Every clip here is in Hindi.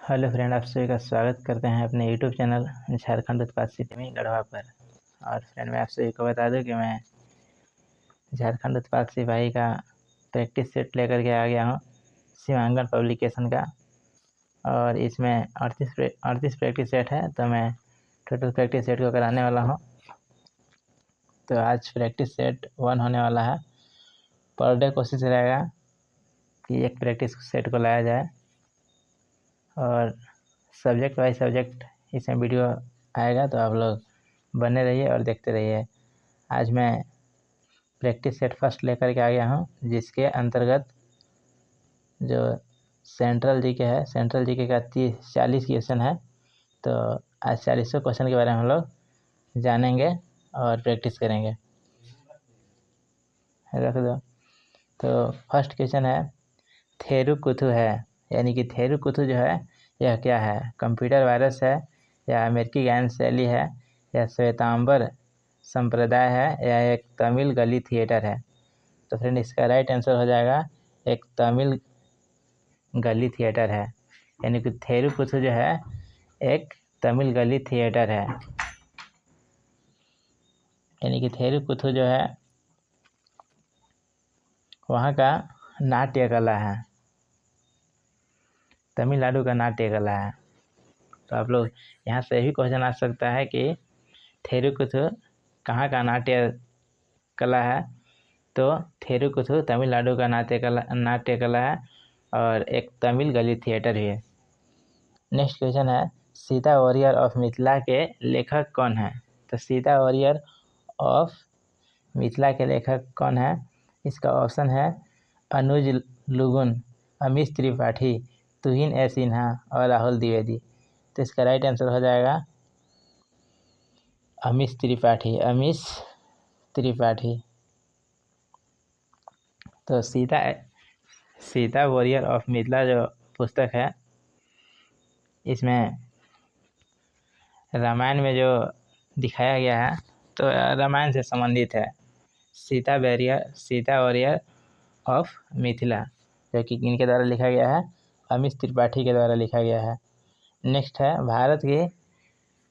हेलो फ्रेंड, आप सभी का स्वागत करते हैं अपने यूट्यूब चैनल झारखंड उत्पाद सिटी गढ़वा पर। और फ्रेंड, मैं आप सभी को बता दूं कि मैं झारखंड उत्पाद सिपाही का प्रैक्टिस सेट लेकर के आ गया हूं सीमांकन पब्लिकेशन का। और इसमें 38 प्रैक्टिस सेट है, तो मैं टोटल प्रैक्टिस सेट को कराने वाला हूं। तो आज प्रैक्टिस सेट 1 होने वाला है। पर डे कोशिश रहेगा कि एक प्रैक्टिस सेट को लाया जाए, और सब्जेक्ट वाइज सब्जेक्ट इसमें वीडियो आएगा, तो आप लोग बने रहिए और देखते रहिए। आज मैं प्रैक्टिस सेट फर्स्ट लेकर के आ गया हूँ, जिसके अंतर्गत जो सेंट्रल जीके है, सेंट्रल जीके का 40 क्वेश्चन है। तो आज 40 क्वेश्चन के बारे में हम लोग जानेंगे और प्रैक्टिस करेंगे। रख दो। तो फर्स्ट क्वेश्चन है, थेरुकुथु है, यानी कि थेरुकुथु जो है यह क्या है? कंप्यूटर वायरस है, या अमेरिकी गायन शैली है, या श्वेतांबर संप्रदाय है, या एक तमिल गली थिएटर है? तो फ्रेंड, इसका राइट आंसर हो जाएगा एक तमिल गली थिएटर है। यानी कि थेरुकुथु जो है एक तमिल गली थिएटर है। यानी कि थेरुकुथु जो है वहाँ का नाट्य कला है, तमिलनाडु का नाट्य कला है। तो आप लोग यहाँ से भी क्वेश्चन आ सकता है कि थेरुकुथु कहाँ का नाट्य कला है? तो थेरुकुथु तमिलनाडु का नाट्य कला है, और एक तमिल गली थिएटर भी है। नेक्स्ट क्वेश्चन है, सीता वॉरियर ऑफ मिथिला के लेखक कौन है? तो सीता वॉरियर ऑफ मिथिला के लेखक कौन है? इसका ऑप्शन है अनुज लुगुन, अमीश त्रिपाठी, तुहिन ए सिन्हा और राहुल द्विवेदी। तो इसका राइट आंसर हो जाएगा अमीश त्रिपाठी। तो सीता वॉरियर ऑफ मिथिला जो पुस्तक है, इसमें रामायण में जो दिखाया गया है, तो रामायण से संबंधित है। सीता वॉरियर ऑफ मिथिला, जो कि इनके द्वारा लिखा गया है, अमीश त्रिपाठी के द्वारा लिखा गया है। नेक्स्ट है,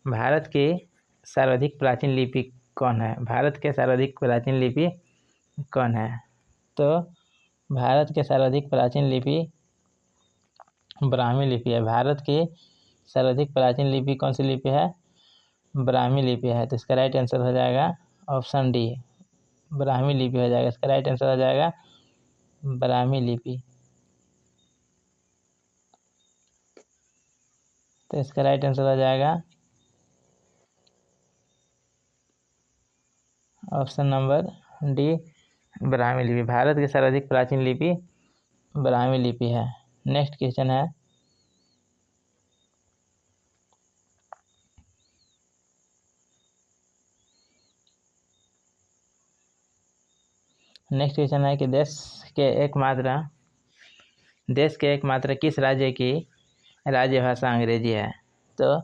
भारत की सर्वाधिक प्राचीन लिपि कौन है? भारत के सर्वाधिक प्राचीन लिपि कौन है? तो भारत के सर्वाधिक प्राचीन लिपि ब्राह्मी लिपि है। भारत की सर्वाधिक प्राचीन लिपि कौन सी लिपि है? ब्राह्मी लिपि है। तो इसका राइट आंसर हो जाएगा ऑप्शन डी, ब्राह्मी लिपि हो जाएगा। इसका राइट आंसर हो जाएगा ब्राह्मी लिपि। तो इसका राइट आंसर हो जाएगा ऑप्शन नंबर डी, ब्राह्मी लिपि। भारत की सर्वाधिक प्राचीन लिपि ब्राह्मी लिपि है। नेक्स्ट क्वेश्चन है, कि देश के एकमात्र किस राज्य की राज्य भाषा अंग्रेजी है? तो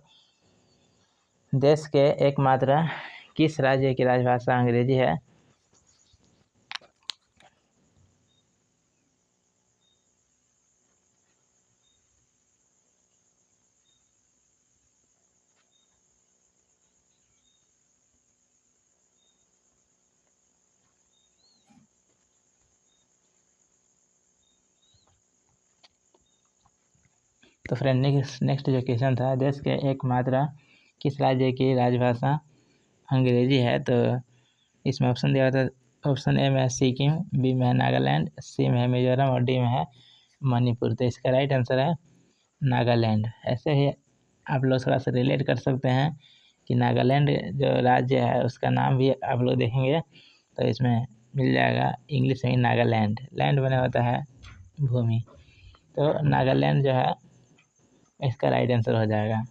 देश के एकमात्र किस राज्य की राजभाषा अंग्रेजी है? तो फ्रेंड, नेक्स्ट जो क्वेश्चन था, देश के एकमात्र किस राज्य की राजभाषा अंग्रेजी है? तो इसमें ऑप्शन दिया था, ऑप्शन ए में है सिक्किम, बी में है नागालैंड, सी में है मिजोरम और डी में है मणिपुर। तो इसका राइट आंसर है नागालैंड। ऐसे ही आप लोग थोड़ा सा रिलेट कर सकते हैं कि नागालैंड जो राज्य है उसका नाम भी आप लोग देखेंगे तो इसमें मिल जाएगा, इंग्लिश में नागालैंड, लैंड बना होता है भूमि। तो नागालैंड जो है इसका राइट आंसर हो जाएगा।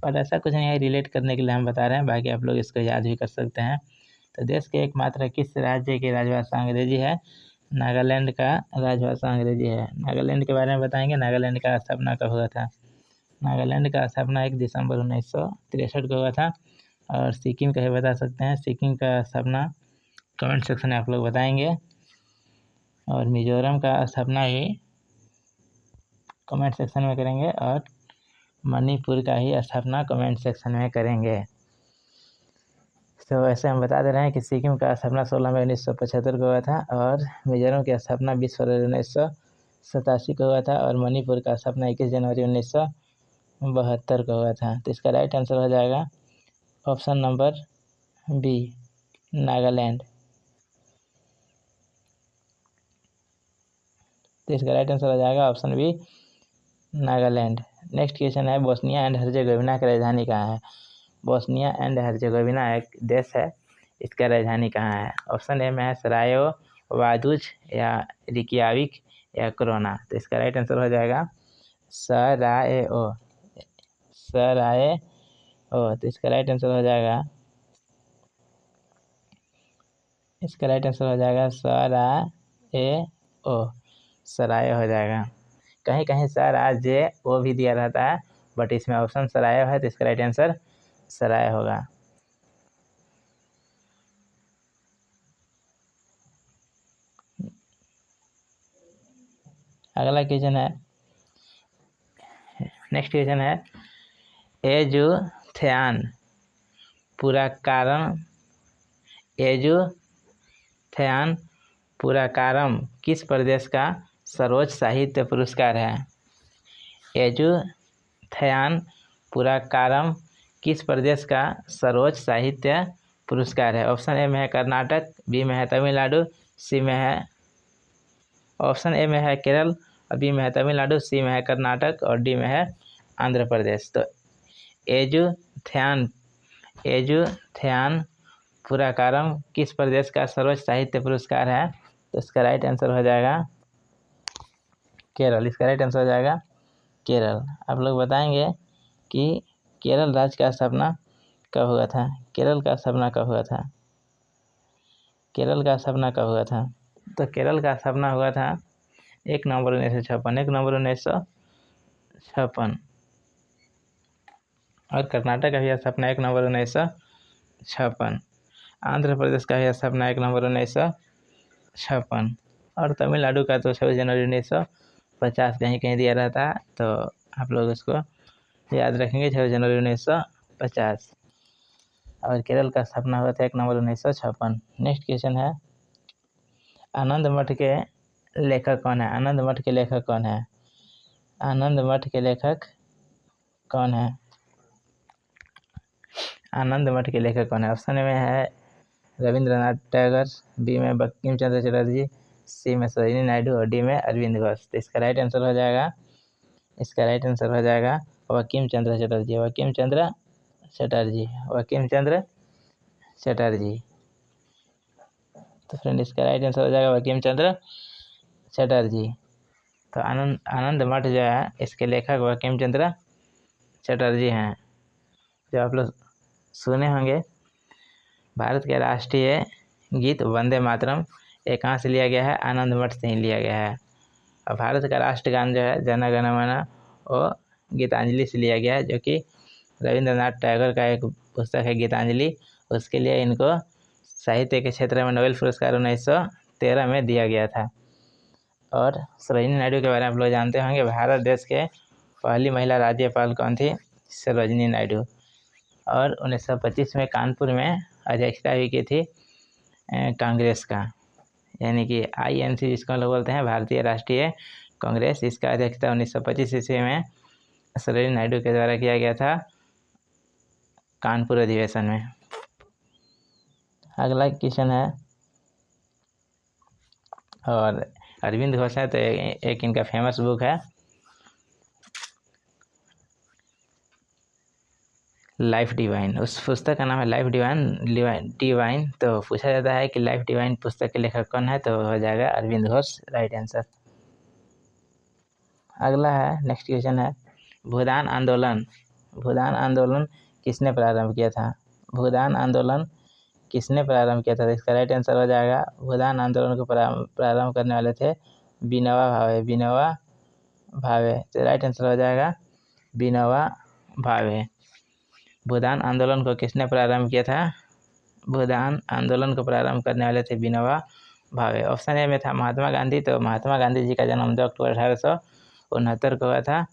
पर ऐसा कुछ नहीं है, रिलेट करने के लिए हम बता रहे हैं, बाकी आप लोग इसको याद भी कर सकते हैं। तो देश के एकमात्र किस राज्य की राजभाषा अंग्रेजी है? नागालैंड का राजभाषा अंग्रेजी है। नागालैंड के बारे में बताएंगे। नागालैंड का स्थापना कब हुआ था? नागालैंड का स्थापना 1 दिसंबर 1963 को हुआ था। और सिक्किम का ही बता सकते हैं, सिक्किम का स्थापना कमेंट सेक्शन में आप लोग बताएंगे। और मिजोरम का स्थापना ही कमेंट सेक्शन में करेंगे। और मणिपुर का ही स्थापना कमेंट सेक्शन में करेंगे। तो वैसे हम बता दे रहे हैं कि सिक्किम का स्थापना 16 मई 1975 को हुआ था और मिजोरम की स्थापना 20 फरवरी 1987 को हुआ था और मणिपुर का स्थापना 21 जनवरी 1972 को हुआ था। तो इसका राइट आंसर हो जाएगा ऑप्शन नंबर बी, नागालैंड। तो इसका राइट आंसर हो जाएगा option B, Nagaland. Next question है, बोस्निया एंड हर्जेगोविना की राजधानी कहाँ है? बोस्निया एंड हर्जेगोविना एक देश है, इसका राजधानी कहाँ है? ऑप्शन ए में है सरायो, वादुज या रिकियाविक या क्रोना। तो इसका राइट आंसर हो जाएगा सराएओ। तो इसका राइट आंसर हो जाएगा सराय हो जाएगा। कहीं कहीं सराजे ओ भी दिया रहता है, बट इसमें ऑप्शन सराय है, तो इसका राइट आंसर सराय होगा। अगला क्वेश्चन है, नेक्स्ट क्वेश्चन है, एजुथ्यान पुरस्कारम किस प्रदेश का सर्वोच्च साहित्य पुरस्कार है? एजुथ्यान पुरस्कारम किस प्रदेश का सर्वोच्च साहित्य पुरस्कार है? ऑप्शन ए में है कर्नाटक, बी में है तमिलनाडु, सी में है ऑप्शन ए में है केरल और बी में है तमिलनाडु, सी में है कर्नाटक और डी में है आंध्र प्रदेश। तो एजुथ्यान पुरस्कारम किस प्रदेश का सर्वोच्च साहित्य पुरस्कार है? तो इसका राइट आंसर हो जाएगा केरल। इसका राइट आंसर हो जाएगा केरल। आप लोग बताएंगे कि केरल राज्य का स्थापना कब हुआ था? केरल का स्थापना कब हुआ था? तो केरल का स्थापना हुआ था 1 नवंबर 1956 और कर्नाटक का भी स्थापना 1 नवंबर 1956। आंध्र प्रदेश का भी स्थापना 1 नवंबर 1956 और तमिलनाडु का तो 26 जनवरी 1950 कहीं कहीं दिया रहता है, तो आप लोग उसको याद रखेंगे 26 जनवरी 1950। और केरल का स्थापना हुआ था 1 नवंबर 1956। नेक्स्ट क्वेश्चन है, आनंद मठ के लेखक कौन है? आनंद मठ के लेखक कौन है? ऑप्शन में है रविंद्रनाथ टैगोर, बी में बंकिम चंद्र चटर्जी, सी में सरोजिनी नायडू और डी में अरविंद घोष। तो इसका राइट आंसर हो जाएगा बंकिम चंद्र चटर्जी। तो फ्रेंड इसका राइट आंसर हो जाएगा बंकिम चंद्र चटर्जी। तो आनंद मठ जो है इसके लेखक बंकिम चंद्र चटर्जी हैं। जो आप लोग सुने होंगे, भारत के राष्ट्रीय गीत वंदे मातरम ये कहाँ से लिया गया है? आनंद मठ से ही लिया गया है। और भारत का राष्ट्रगान जो है जन गण मन वो गीतांजलि से लिया गया है, जो कि रविंद्रनाथ टैगोर का एक पुस्तक है गीतांजलि। उसके लिए इनको साहित्य के क्षेत्र में नोबेल पुरस्कार 1913 में दिया गया था। और सरोजिनी नायडू के बारे में आप लोग जानते होंगे, भारत देश के पहली महिला राज्यपाल कौन थी? सरोजिनी नायडू। और 1925 में कानपुर में अध्यक्षता भी की थी कांग्रेस का, यानी कि INC जिसको लोग बोलते हैं, भारतीय राष्ट्रीय कांग्रेस। इसका अध्यक्षता 1925 ईस्वी में सरोजिनी नायडू के द्वारा किया गया था कानपुर अधिवेशन में। अगला क्वेश्चन है, और अरविंद घोष है तो एक इनका फेमस बुक है लाइफ डिवाइन। उस पुस्तक का नाम है लाइफ डिवाइन। तो पूछा जाता है कि लाइफ डिवाइन पुस्तक के लेखक कौन है? तो हो जाएगा अरविंद घोष, राइट आंसर। अगला है, नेक्स्ट क्वेश्चन है, भूदान आंदोलन किसने प्रारंभ किया था? तो इसका राइट आंसर हो जाएगा भूदान आंदोलन को प्रारंभ करने वाले थे विनोबा भावे। तो राइट आंसर हो जाएगा विनोबा भावे। भूदान आंदोलन को किसने प्रारंभ किया था? भूदान आंदोलन को प्रारंभ करने वाले थे विनोबा भावे। ऑप्शन ए में था महात्मा गांधी। तो महात्मा गांधी जी का जन्म 2 अक्टूबर 1869 को हुआ था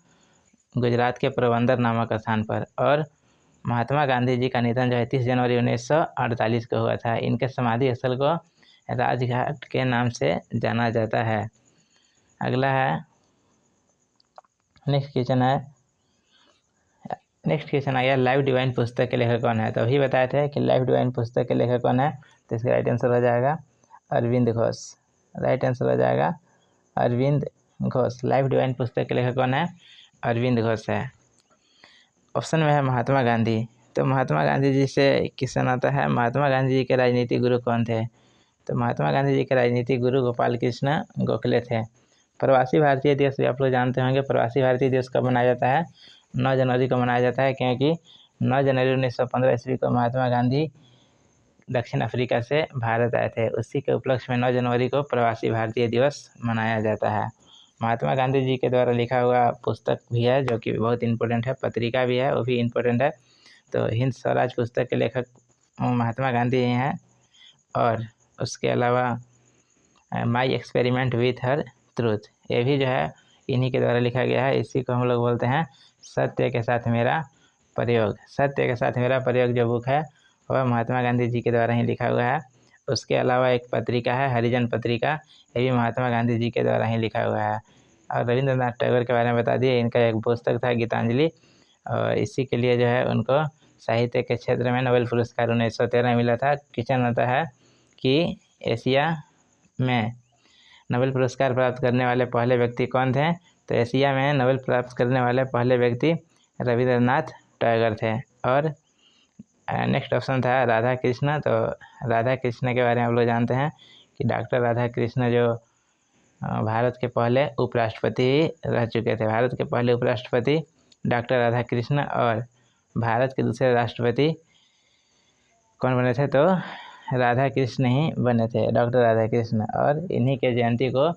गुजरात के पोरबंदर नामक स्थान पर। और महात्मा गांधी जी का निधन जो है 30 जनवरी 1948 को हुआ था। इनके समाधि स्थल को राजघाट के नाम से जाना जाता है। अगला है, नेक्स्ट क्वेश्चन आ गया, लाइफ डिवाइन पुस्तक के लेखक कौन है। तो अभी बताए थे कि लाइफ डिवाइन पुस्तक के लेखक कौन है, तो इसका राइट आंसर हो जाएगा अरविंद घोष। राइट आंसर हो जाएगा अरविंद घोष। लाइफ डिवाइन पुस्तक के लेखक कौन है, अरविंद घोष है। ऑप्शन में है महात्मा गांधी। तो महात्मा गांधी जी से क्वेश्चन आता है, महात्मा गांधी जी के राजनीतिक गुरु कौन थे। तो महात्मा गांधी जी के राजनीतिक गुरु गोपाल कृष्ण गोखले थे। प्रवासी भारतीय दिवस भी आप लोग जानते होंगे। प्रवासी भारतीय दिवस कब मनाया जाता है, 9 जनवरी को मनाया जाता है, क्योंकि 9 जनवरी 1915 ईस्वी को महात्मा गांधी दक्षिण अफ्रीका से भारत आए थे। उसी के उपलक्ष्य में 9 जनवरी को प्रवासी भारतीय दिवस मनाया जाता है। महात्मा गांधी जी के द्वारा लिखा हुआ पुस्तक भी है जो कि बहुत इम्पोर्टेंट है, पत्रिका भी है वो भी इम्पोर्टेंट है। तो हिंद स्वराज पुस्तक के लेखक महात्मा गांधी ही हैं। और उसके अलावा my experiment with her truth, ये भी जो है इन्हीं के द्वारा लिखा गया है। इसी को हम लोग बोलते हैं सत्य के साथ मेरा प्रयोग। सत्य के साथ मेरा प्रयोग जो बुक है वह महात्मा गांधी जी के द्वारा ही लिखा हुआ है। उसके अलावा एक पत्रिका है हरिजन पत्रिका, ये भी महात्मा गांधी जी के द्वारा ही लिखा हुआ है। और रविंद्रनाथ टैगोर के बारे में बता दिए, इनका एक पुस्तक था गीतांजलि, और इसी के लिए जो है उनको साहित्य के क्षेत्र में नोबेल पुरस्कार 1913 मिला था। क्वेश्चन आता है कि एशिया में नोबेल पुरस्कार प्राप्त करने वाले पहले व्यक्ति कौन थे। तो एशिया में नोबेल प्राप्त करने वाले पहले व्यक्ति रविंद्रनाथ टैगोर थे। और नेक्स्ट ऑप्शन था राधा कृष्ण। तो राधा कृष्ण के बारे में आप लोग जानते हैं कि डॉक्टर राधा कृष्ण जो भारत के पहले उपराष्ट्रपति रह चुके थे। भारत के पहले उपराष्ट्रपति डॉक्टर राधा कृष्ण, और भारत के दूसरे राष्ट्रपति कौन बने थे, तो राधा कृष्ण ही बने थे, डॉक्टर राधा कृष्ण। और इन्हीं के जयंती को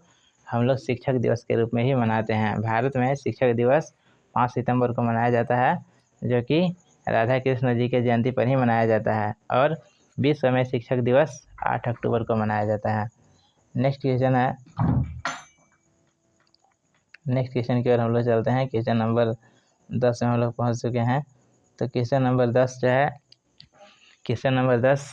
हम लोग शिक्षक दिवस के रूप में ही मनाते हैं। भारत में शिक्षक दिवस 5 सितंबर को मनाया जाता है, जो कि राधा कृष्ण जी के जयंती पर ही मनाया जाता है। और विश्व में शिक्षक दिवस 8 अक्टूबर को मनाया जाता है। नेक्स्ट क्वेश्चन की ओर हम लोग चलते हैं। क्वेश्चन नंबर 10 में हम लोग पहुँच चुके हैं। तो क्वेश्चन नंबर 10 जो है, क्वेश्चन नंबर 10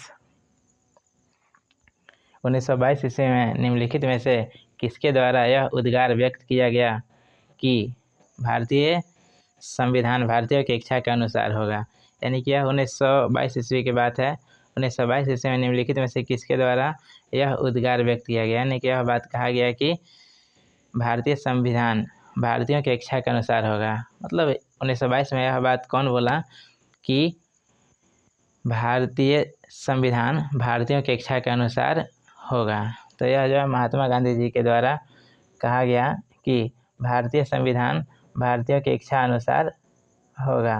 1922 ईस्वी में निम्नलिखित में से किसके द्वारा यह उद्गार व्यक्त किया गया कि भारतीय संविधान भारतीयों की इच्छा के अनुसार होगा। यानी कि यह 1922 ईस्वी की बात है। 1922 ईस्वी में निम्नलिखित में से किसके द्वारा यह उद्गार व्यक्त किया गया, यानी कि यह बात कहा गया कि भारतीय संविधान भारतीयों की इच्छा के अनुसार होगा। मतलब 1922 में यह बात कौन बोला कि भारतीय संविधान भारतीयों की इच्छा के अनुसार होगा। तो यह जो है महात्मा गांधी जी के द्वारा कहा गया कि भारतीय संविधान भारतीयों की इच्छा अनुसार होगा।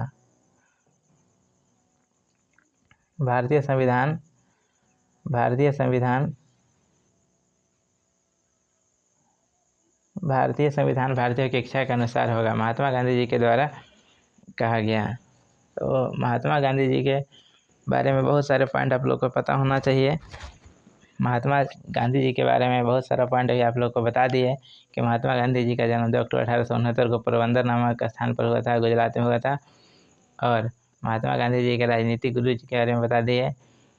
भारतीय संविधान भारतीयों की इच्छा के अनुसार होगा, महात्मा गांधी जी के द्वारा कहा गया। तो महात्मा गांधी जी के बारे में बहुत सारे पॉइंट आप लोग को पता होना चाहिए। महात्मा गांधी जी के बारे में बहुत सारा पॉइंट अभी आप लोग को बता दिए कि महात्मा गांधी जी का जन्म 2 अक्टूबर 1869 को पोरबंदर नामक स्थान पर हुआ था, गुजरात में हुआ था। और महात्मा गांधी जी के राजनीतिक गुरु जी के बारे में बता दिए,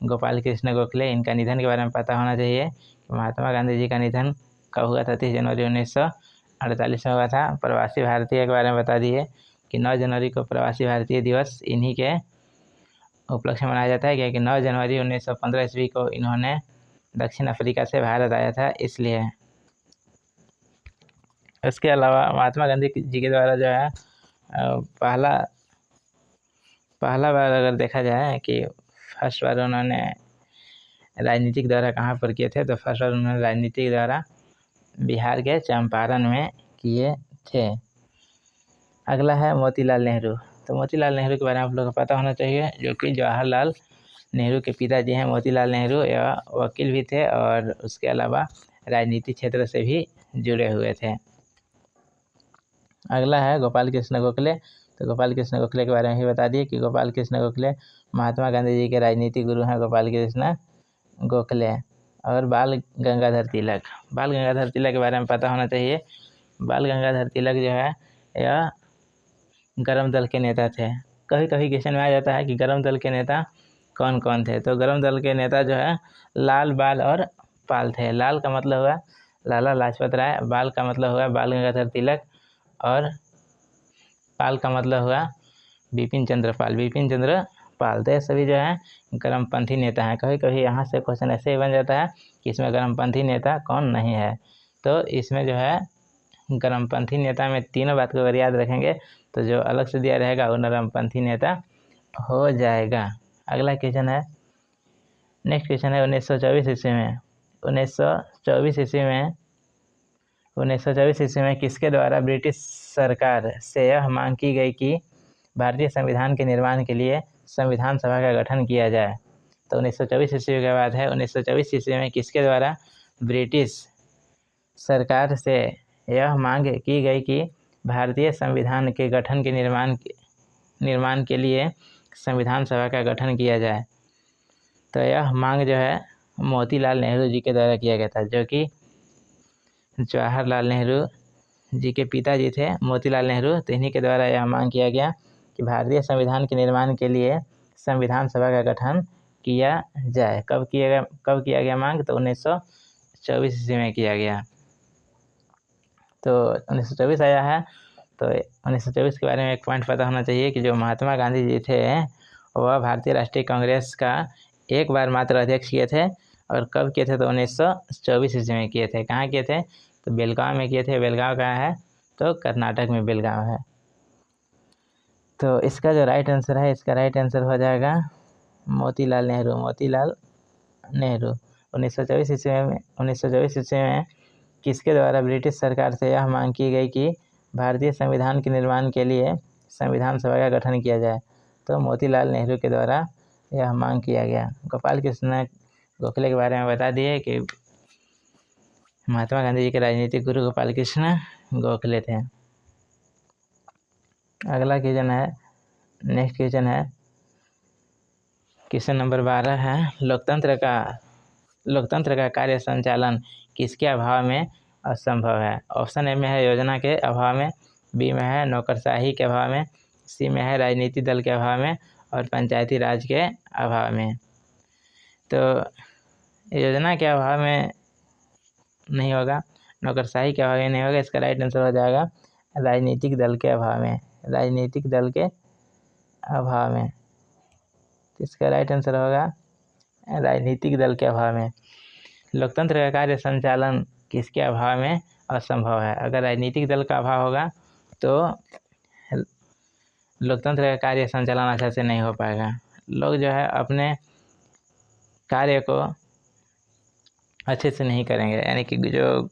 गोपाल कृष्ण गोखले। इनका निधन के बारे में पता होना चाहिए कि महात्मा गांधी जी का निधन कब हुआ था, 30 जनवरी 1948 में हुआ था। प्रवासी भारतीय के बारे में बता दिए कि 9 जनवरी को प्रवासी भारतीय दिवस इन्हीं के उपलक्ष्य में मनाया जाता है, क्योंकि 9 जनवरी 1915 ईस्वी को इन्होंने दक्षिण अफ्रीका से भारत आया था, इसलिए। इसके अलावा महात्मा गांधी जी के द्वारा जो है पहला बार अगर देखा जाए कि फर्स्ट बार उन्होंने राजनीतिक दौरा कहाँ पर किए थे, तो फर्स्ट बार उन्होंने राजनीतिक दौरा बिहार के चंपारण में किए थे। अगला है मोतीलाल नेहरू। तो मोतीलाल नेहरू के बारे में आप लोगों को पता होना चाहिए, जो कि जवाहरलाल नेहरू के पिताजी हैं। मोतीलाल नेहरू यह वकील भी थे और उसके अलावा राजनीतिक क्षेत्र से भी जुड़े हुए थे। अगला है गोपाल कृष्ण गोखले। तो गोपाल कृष्ण गोखले के बारे में ही बता दिए कि गोपाल कृष्ण गोखले महात्मा गांधी जी के राजनीतिक गुरु हैं, गोपाल कृष्ण गोखले। और बाल गंगाधर तिलक के बारे में पता होना चाहिए। बाल गंगाधर तिलक जो है यह गर्म दल के नेता थे। कभी कभी क्वेश्चन में आ जाता है कि गर्म दल के नेता कौन कौन थे। तो गर्म दल के नेता जो है लाल, बाल और पाल थे। लाल का मतलब हुआ लाला लाजपत राय, बाल का मतलब हुआ बाल गंगाधर तिलक और पाल का मतलब हुआ बिपिन चंद्र पाल। तो ये सभी जो है गर्मपंथी नेता हैं। कभी कभी यहाँ से क्वेश्चन ऐसे ही बन जाता है कि इसमें गर्मपंथी नेता कौन नहीं है। तो इसमें जो है गर्मपंथी नेता में तीनों बात को अगर याद रखेंगे तो जो अलग से दिया रहेगा वो नरमपंथी नेता हो जाएगा। अगला क्वेश्चन है, नेक्स्ट क्वेश्चन है 1924 ईस्वी में 1924 ईस्वी में किसके द्वारा ब्रिटिश सरकार से यह मांग की गई कि भारतीय संविधान के निर्माण के लिए संविधान सभा का गठन किया जाए। तो 1924 ईस्वी के बाद है 1924 ईस्वी में किसके द्वारा ब्रिटिश सरकार से यह मांग की गई कि भारतीय संविधान के गठन के निर्माण के लिए संविधान सभा का गठन किया जाए। तो यह मांग जो है मोतीलाल नेहरू जी के द्वारा किया गया था, जो कि जवाहरलाल नेहरू जी के पिताजी थे मोतीलाल नेहरू। तो इन्हीं के द्वारा यह मांग किया गया कि भारतीय संविधान के निर्माण के लिए संविधान सभा का गठन किया जाए। कब किया गया मांग? तो 1924 ईस्वी में किया गया। तो 1924 आया है तो 1924 के बारे में एक पॉइंट पता होना चाहिए कि जो महात्मा गांधी जी थे वह भारतीय राष्ट्रीय कांग्रेस का एक बार मात्र अध्यक्ष किए थे। और कब किए थे? तो 1924 ईस्वी में किए थे। कहाँ किए थे? तो बेलगांव में किए थे। बेलगांव कहाँ है? तो कर्नाटक में बेलगांव है। तो इसका जो राइट आंसर है, इसका राइट आंसर हो जाएगा मोतीलाल नेहरू। 1924 ईस्वी में किसके द्वारा ब्रिटिश सरकार से यह मांग की गई कि भारतीय संविधान के निर्माण के लिए संविधान सभा का गठन किया जाए? तो मोतीलाल नेहरू के द्वारा यह मांग किया गया। गोपाल कृष्ण गोखले के बारे में बता दिए कि महात्मा गांधी जी के राजनीतिक गुरु गोपाल कृष्ण गोखले थे। अगला क्वेश्चन है, नेक्स्ट क्वेश्चन है क्वेश्चन नंबर 12 है, लोकतंत्र का कार्य संचालन किसके अभाव में असंभव है? ऑप्शन ए में है योजना के अभाव में, बी में है नौकरशाही के अभाव में, सी में है राजनीतिक दल के अभाव में और पंचायती राज के अभाव में। तो योजना के अभाव में नहीं होगा, नौकरशाही के अभाव में नहीं होगा। इसका राइट आंसर हो जाएगा राजनीतिक दल के अभाव में। राजनीतिक दल के अभाव में इसका राइट आंसर होगा राजनीतिक दल के अभाव में। लोकतंत्र का कार्य संचालन किसके अभाव में असंभव है? अगर राजनीतिक दल का अभाव होगा तो लोकतंत्र का कार्य संचालन अच्छा से नहीं हो पाएगा। लोग जो है अपने कार्य को अच्छे से नहीं करेंगे, यानी कि जो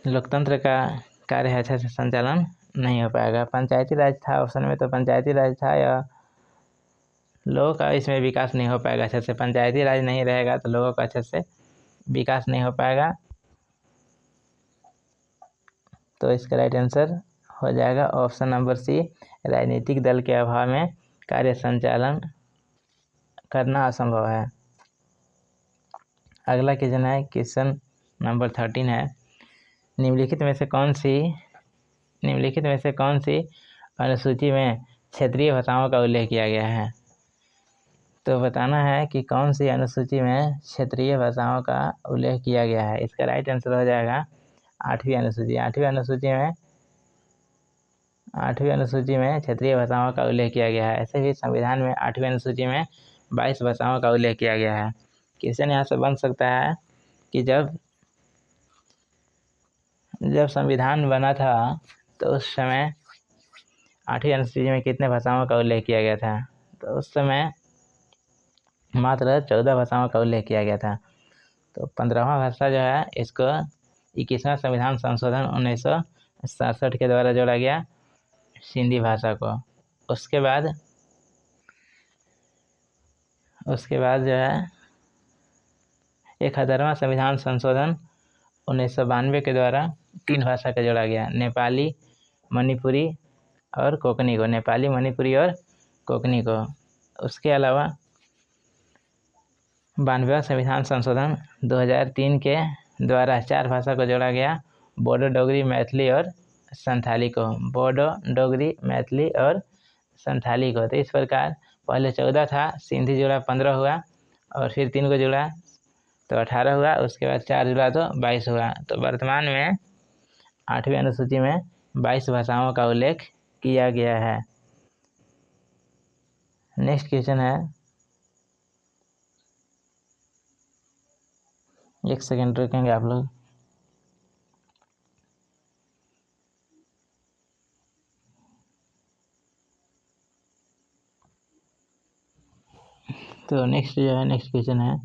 लोकतंत्र का कार्य है अच्छे से संचालन नहीं हो पाएगा। पंचायती राज था ऑप्शन में, तो पंचायती राज था या लोगों का इसमें विकास नहीं हो पाएगा अच्छे से। पंचायती राज नहीं रहेगा तो लोगों का अच्छे से विकास नहीं हो पाएगा। तो इसका राइट आंसर हो जाएगा ऑप्शन नंबर सी, राजनीतिक दल के अभाव में कार्य संचालन करना असंभव है। अगला क्वेश्चन है क्वेश्चन नंबर 13 है, निम्नलिखित में से कौन सी अनुसूची में क्षेत्रीय भाषाओं का उल्लेख किया गया है? तो बताना है कि कौन सी अनुसूची में क्षेत्रीय भाषाओं का उल्लेख किया गया है। इसका राइट आंसर हो जाएगा 8वीं अनुसूची। 8वीं अनुसूची में क्षेत्रीय भाषाओं का उल्लेख किया गया है। ऐसे ही संविधान में 8वीं अनुसूची में 22 भाषाओं का उल्लेख किया गया है। क्वेश्चन यहाँ से बन सकता है कि जब संविधान बना था तो उस समय 8वीं अनुसूची में कितने भाषाओं का उल्लेख किया गया था? तो उस समय मात्र 14 भाषाओं का उल्लेख किया गया था। तो 15वां भाषा जो है इसको 21वां संविधान संशोधन 1967 के द्वारा जोड़ा गया, सिंधी भाषा को। उसके बाद जो है 71वां संविधान संशोधन 1992 के द्वारा 3 भाषा का जोड़ा गया, नेपाली, मणिपुरी और कोंकणी को। नेपाली, मणिपुरी और कोंकणी को। उसके अलावा 92वां संविधान संशोधन 2003 के द्वारा 4 भाषा को जोड़ा गया, बोडो, डोगरी, मैथिली और संथाली को, बोडो, डोगरी, मैथिली और संथाली को। तो इस प्रकार पहले 14 था, सिंधी जोड़ा 15 हुआ और फिर 3 को जोड़ा तो 18 हुआ, उसके बाद 4 जुड़ा तो 22 हुआ। तो वर्तमान में 8वीं अनुसूची में 22 भाषाओं का उल्लेख किया गया है। नेक्स्ट क्वेश्चन है, 1 सेकेंड रुकेंगे आप लोग। तो नेक्स्ट क्वेश्चन है,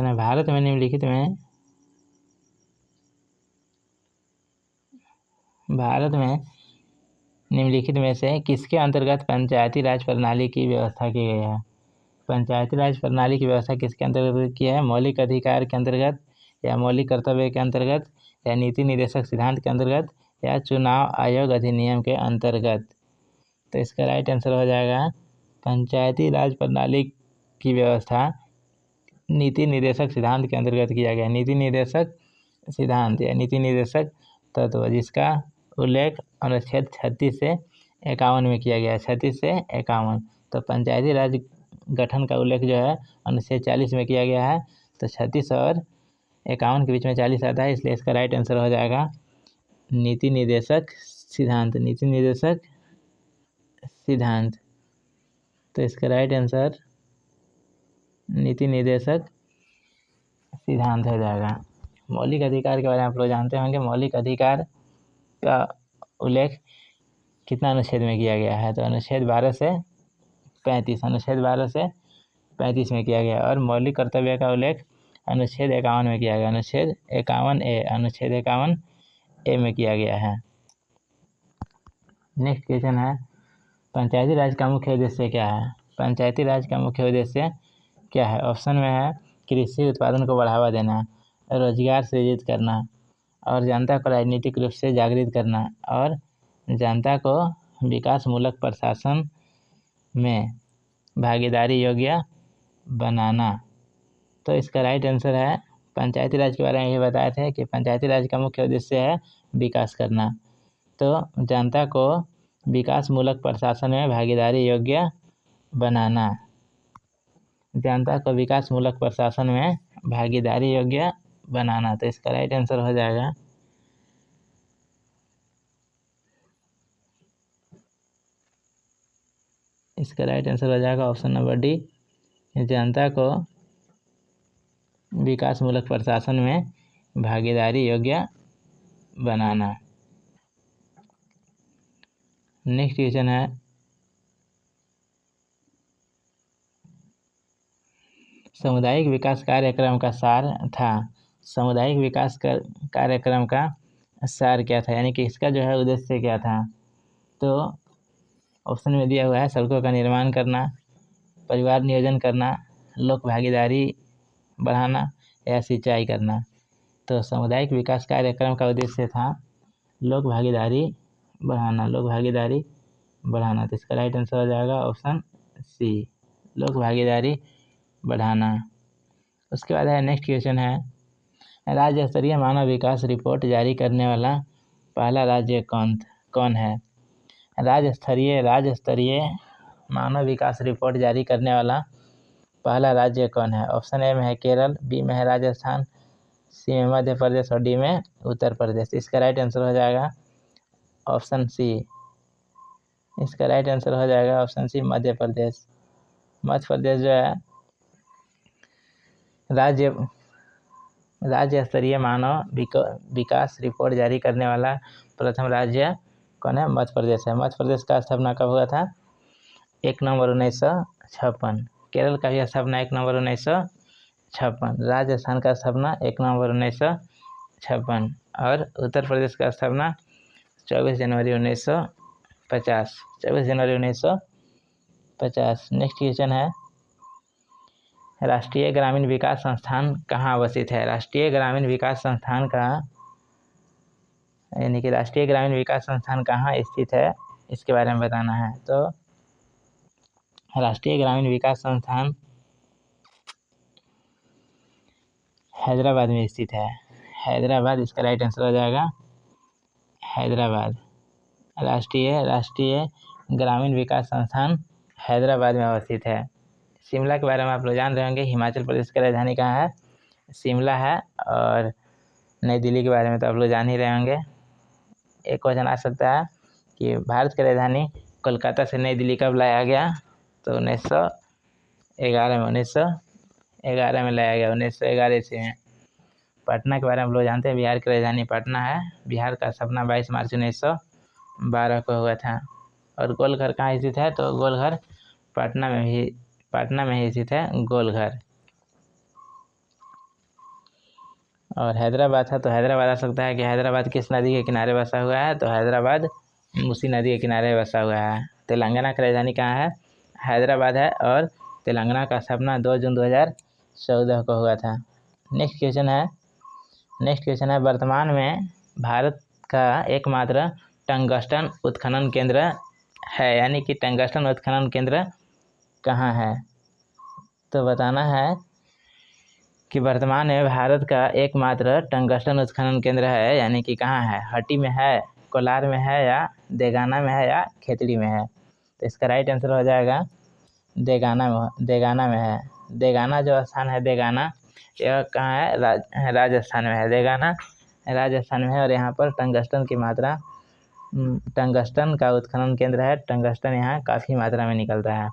भारत में निम्नलिखित में से किसके अंतर्गत पंचायती राज प्रणाली की व्यवस्था की गई है? पंचायती राज प्रणाली की व्यवस्था किसके अंतर्गत की है? मौलिक अधिकार के अंतर्गत, या मौलिक कर्तव्य के अंतर्गत, या नीति निर्देशक सिद्धांत के अंतर्गत, या चुनाव आयोग अधिनियम के अंतर्गत? तो इसका राइट आंसर हो जाएगा पंचायती राज प्रणाली की व्यवस्था नीति निर्देशक सिद्धांत के अंतर्गत किया गया। नीति निर्देशक सिद्धांत या नीति निर्देशक तत्व, जिसका उल्लेख अनुच्छेद 36 से 51 में किया गया है। 36 से 51। तो पंचायती राज गठन का उल्लेख जो है अनुच्छेद 40 में किया गया है। तो 36 और 51 के बीच में 40 आता है, इसलिए इसका राइट आंसर हो जाएगा नीति निर्देशक सिद्धांत। नीति निर्देशक सिद्धांत। तो इसका राइट आंसर नीति निर्देशक सिद्धांत हो जाएगा। मौलिक अधिकार के बारे में आप लोग जानते होंगे। मौलिक अधिकार का उल्लेख कितना अनुच्छेद में किया गया है? तो अनुच्छेद 12 से 35, अनुच्छेद 12 से 35 में किया गया। और मौलिक कर्तव्य का उल्लेख अनुच्छेद 51 में किया गया। अनुच्छेद 51A में किया गया है। नेक्स्ट क्वेश्चन है, पंचायती राज का मुख्य उद्देश्य क्या है? पंचायती राज का मुख्य उद्देश्य क्या है? ऑप्शन में है कृषि उत्पादन को बढ़ावा देना, रोजगार सृजित करना, और जनता को राजनीतिक रूप से जागृत करना, और जनता को विकासमूलक प्रशासन में भागीदारी योग्य बनाना। तो इसका राइट आंसर है, पंचायती राज के बारे में ये बताए थे कि पंचायती राज का मुख्य उद्देश्य है विकास करना। तो जनता को विकासमूलक प्रशासन में भागीदारी योग्य बनाना। जनता को विकासमूलक प्रशासन में भागीदारी योग्य बनाना। तो इसका राइट आंसर हो जाएगा ऑप्शन नंबर डी, जनता को विकासमूलक प्रशासन में भागीदारी योग्य बनाना। नेक्स्ट क्वेश्चन है, सामुदायिक विकास कार्यक्रम का सार था। सामुदायिक विकास कार्यक्रम का सार क्या था, यानी कि इसका जो है उद्देश्य क्या था? तो ऑप्शन में दिया हुआ है सड़कों का निर्माण करना, परिवार नियोजन करना, लोक भागीदारी बढ़ाना, या सिंचाई करना। तो सामुदायिक विकास कार्यक्रम का उद्देश्य था लोक भागीदारी बढ़ाना। तो इसका राइट आंसर हो जाएगा ऑप्शन सी, लोक भागीदारी बढ़ाना। उसके बाद है नेक्स्ट क्वेश्चन है, राज्य स्तरीय मानव विकास रिपोर्ट जारी करने वाला पहला राज्य कौन है? राज्य स्तरीय मानव विकास रिपोर्ट जारी करने वाला पहला राज्य कौन है? ऑप्शन ए में है केरल, बी में है राजस्थान, सी में मध्य प्रदेश और डी में उत्तर प्रदेश। इसका राइट आंसर हो जाएगा ऑप्शन सी। इसका राइट आंसर हो जाएगा ऑप्शन सी, मध्य प्रदेश। मध्य प्रदेश जो है राज्य स्तरीय मानव विकास रिपोर्ट जारी करने वाला प्रथम राज्य कौन है? मध्य प्रदेश है। मध्य प्रदेश का स्थापना कब हुआ था? 1 नवंबर 1956। केरल का भी स्थापना 1 नवंबर 1956। राजस्थान का स्थापना 1 नवंबर 1956 और उत्तर प्रदेश का स्थापना 24 जनवरी 1950। 24 जनवरी 1950। नेक्स्ट क्वेश्चन है, राष्ट्रीय ग्रामीण विकास संस्थान कहाँ अवस्थित है? राष्ट्रीय ग्रामीण विकास संस्थान कहाँ स्थित है, इसके बारे में बताना है। तो राष्ट्रीय ग्रामीण विकास संस्थान हैदराबाद में स्थित है। हैदराबाद इसका राइट आंसर हो जाएगा हैदराबाद। राष्ट्रीय ग्रामीण विकास संस्थान हैदराबाद में अवस्थित है। शिमला के बारे में आप लोग जान रहे होंगे, हिमाचल प्रदेश की राजधानी कहाँ है? शिमला है। और नई दिल्ली के बारे में तो आप लोग जान ही रहे होंगे। एक क्वेश्चन आ सकता है कि भारत की राजधानी कोलकाता से नई दिल्ली कब लाया गया? तो 1911 में लाया गया, 1911 ईस्वी में। पटना के बारे में हम लोग जानते हैं, बिहार की राजधानी पटना है। बिहार का स्थापना 22 मार्च 1912 को हुआ था। और गोलघर कहाँ स्थित है? तो गोलघर पटना में ही स्थित है गोलघर। और हैदराबाद है, तो हैदराबाद आ सकता है कि हैदराबाद किस नदी के किनारे बसा हुआ है? तो हैदराबाद मूसी नदी के किनारे बसा हुआ है। तेलंगाना की राजधानी कहाँ है? हैदराबाद है। और तेलंगाना का स्थापना 2 जून 2014 को हुआ था। नेक्स्ट क्वेश्चन है वर्तमान में भारत का एकमात्र टंगस्टन उत्खनन केंद्र है, यानी कि टंगस्टन उत्खनन केंद्र कहाँ है? तो बताना है कि वर्तमान में भारत का एकमात्र टंगस्टन उत्खनन केंद्र है, यानी कि कहाँ है? हट्टी में है, कोलार में है, या देगाना में है, या खेतड़ी में है? तो इसका राइट आंसर हो जाएगा देगाना में है। देगाना जो स्थान है, देगाना यह कहाँ है? राजस्थान में है। देगाना राजस्थान में है। और यहाँ पर टंगस्टन का उत्खनन केंद्र है। टंगस्टन यहाँ काफ़ी मात्रा में निकलता है।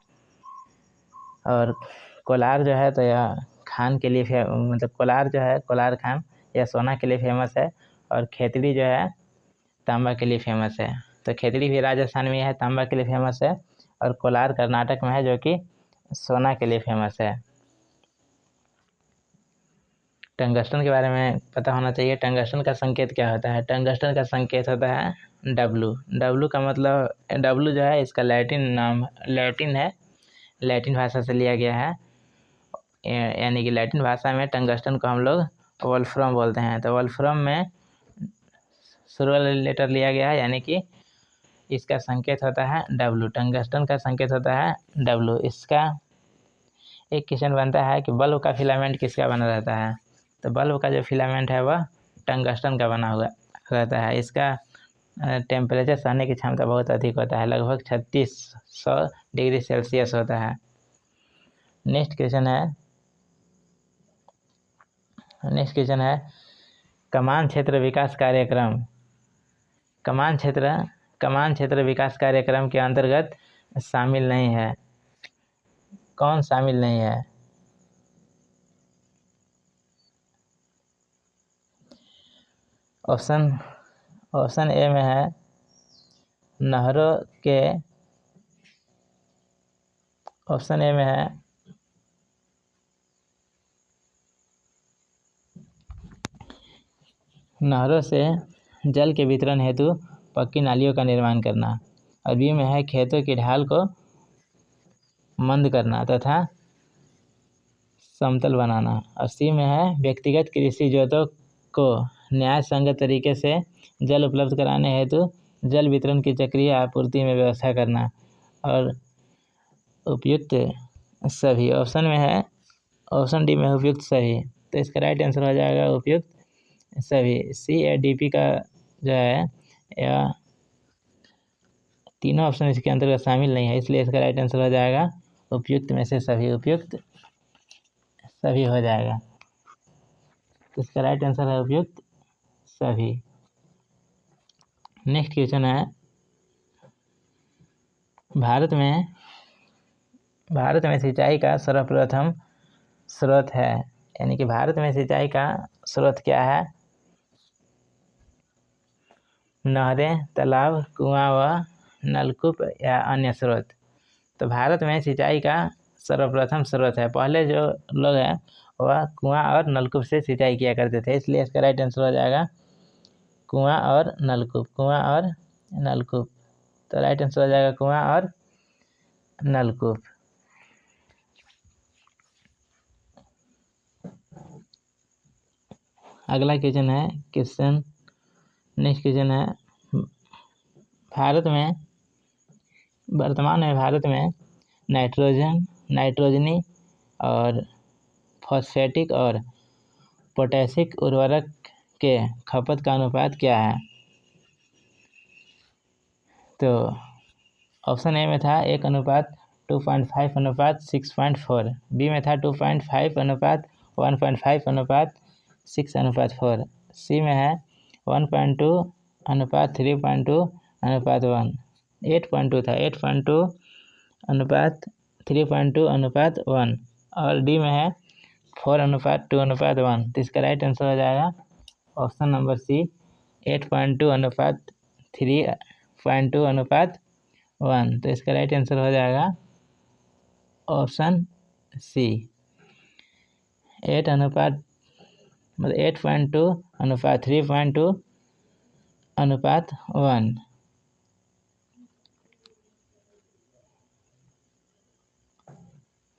और कोलार जो है, तो यह खान के लिए मतलब कोलार जो है, कोलार खान, यह सोना के लिए फेमस है। और खेतड़ी जो है तांबा के लिए फेमस है। तो खेतड़ी भी राजस्थान में है, तांबा के लिए फेमस है। और कोलार कर्नाटक में है, जो कि सोना के लिए फेमस है। टंगस्टन के बारे में पता होना चाहिए। टंगस्टन का संकेत क्या होता है? टंगस्टन का संकेत होता है डब्लू का मतलब, डब्लू जो है इसका लैटिन है, लैटिन भाषा से लिया गया है। यानी कि लैटिन भाषा में टंगस्टन को हम लोग वोल्फ्राम बोलते हैं। तो वोल्फ्राम में शुरू वाला लेटर लिया गया है, यानी कि इसका संकेत होता है डब्लू। टंगस्टन का संकेत होता है डब्लू। इसका एक क्वेश्चन बनता है कि बल्ब का फिलामेंट किसका बना रहता है? तो बल्ब का जो फिलामेंट है वह टंगस्टन का बना हुआ रहता है। इसका टेम्परेचर सहने की क्षमता बहुत अधिक होता है, लगभग 3600 डिग्री सेल्सियस होता है। नेक्स्ट क्वेश्चन है कमान क्षेत्र विकास कार्यक्रम के अंतर्गत शामिल नहीं है। कौन शामिल नहीं है? ऑप्शन ए में है नहरों से जल के वितरण हेतु पक्की नालियों का निर्माण करना। और बी में है खेतों की ढाल को मंद करना तथा समतल बनाना। और सी में है व्यक्तिगत कृषि जोतों को न्याय संगत तरीके से जल उपलब्ध कराने हेतु जल वितरण की चक्रीय आपूर्ति में व्यवस्था करना। और उपयुक्त सभी ऑप्शन में है, ऑप्शन डी में उपयुक्त सभी। तो इसका राइट आंसर हो जाएगा उपयुक्त सभी। CADP का जो है यह तीनों ऑप्शन इसके अंतर्गत शामिल नहीं है, इसलिए इसका राइट आंसर हो जाएगा उपयुक्त में से सभी। उपयुक्त सभी हो जाएगा। इसका राइट आंसर है उपयुक्त सभी। नेक्स्ट क्वेश्चन है भारत में सिंचाई का सर्वप्रथम स्रोत है, यानी कि भारत में सिंचाई का स्रोत क्या है? नहरें, तालाब, कुआं व नलकूप या अन्य स्रोत। तो भारत में सिंचाई का सर्वप्रथम स्रोत है। पहले जो लोग हैं वह कुआं और नलकूप से सिंचाई किया करते थे, इसलिए इसका राइट आंसर हो जाएगा कुआं और नलकूप। तो राइट आंसर हो जाएगा कुआं और नलकूप। अगला क्वेश्चन है नेक्स्ट क्वेश्चन है वर्तमान में भारत में नाइट्रोजनी और फॉस्फेटिक और पोटैशिक उर्वरक के खपत का अनुपात क्या है? तो ऑप्शन ए में था 1:2.5:6.4, बी में था 2.5:1.6/4, सी में है 1.2:3.2:1, 8.2 था 8.2:3.2:1 और डी में है 4:2:1। तो इसका राइट आंसर हो जाएगा ऑप्शन नंबर सी 8.2:3.2:1। तो इसका राइट आंसर हो जाएगा ऑप्शन सी 8.2:3.2:1।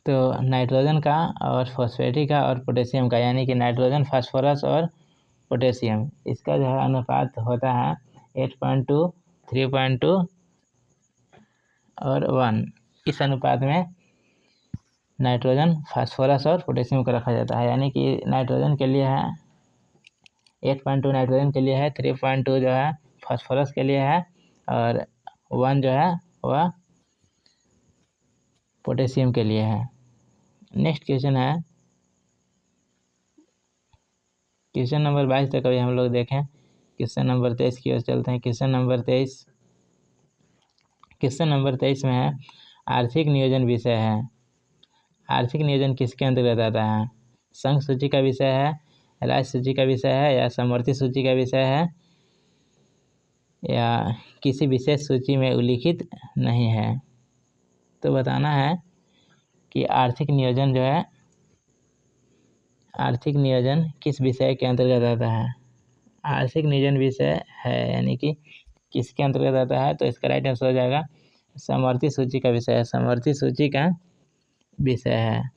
तो नाइट्रोजन का और फॉस्फेटिक का और पोटेशियम का, यानी कि नाइट्रोजन, फास्फोरस और पोटेशियम, इसका जो है अनुपात होता है 8.2, 3.2 और 1। इस अनुपात में नाइट्रोजन, फास्फोरस और पोटेशियम को रखा जाता है, यानी कि नाइट्रोजन के लिए है 8.2 नाइट्रोजन के लिए है, 3.2 जो है फास्फोरस के लिए है और 1 जो है वह पोटेशियम के लिए है। नेक्स्ट क्वेश्चन है क्वेश्चन नंबर 22 तक अभी हम लोग देखें। क्वेश्चन नंबर 23 की ओर चलते हैं। क्वेश्चन नंबर 23 में है आर्थिक नियोजन विषय है। आर्थिक नियोजन किसके अंतर्गत आता है? संघ सूची का विषय है, राज्य सूची का विषय है, या समवर्ती सूची का विषय है, या किसी विशेष सूची में उल्लिखित नहीं है। तो बताना है कि आर्थिक नियोजन जो है, आर्थिक नियोजन किस विषय के अंतर्गत आता है? आर्थिक नियोजन विषय है, यानी कि किसके अंतर्गत आता है? तो इसका राइट आंसर हो जाएगा समवर्ती सूची का विषय है। समवर्ती सूची का विषय है,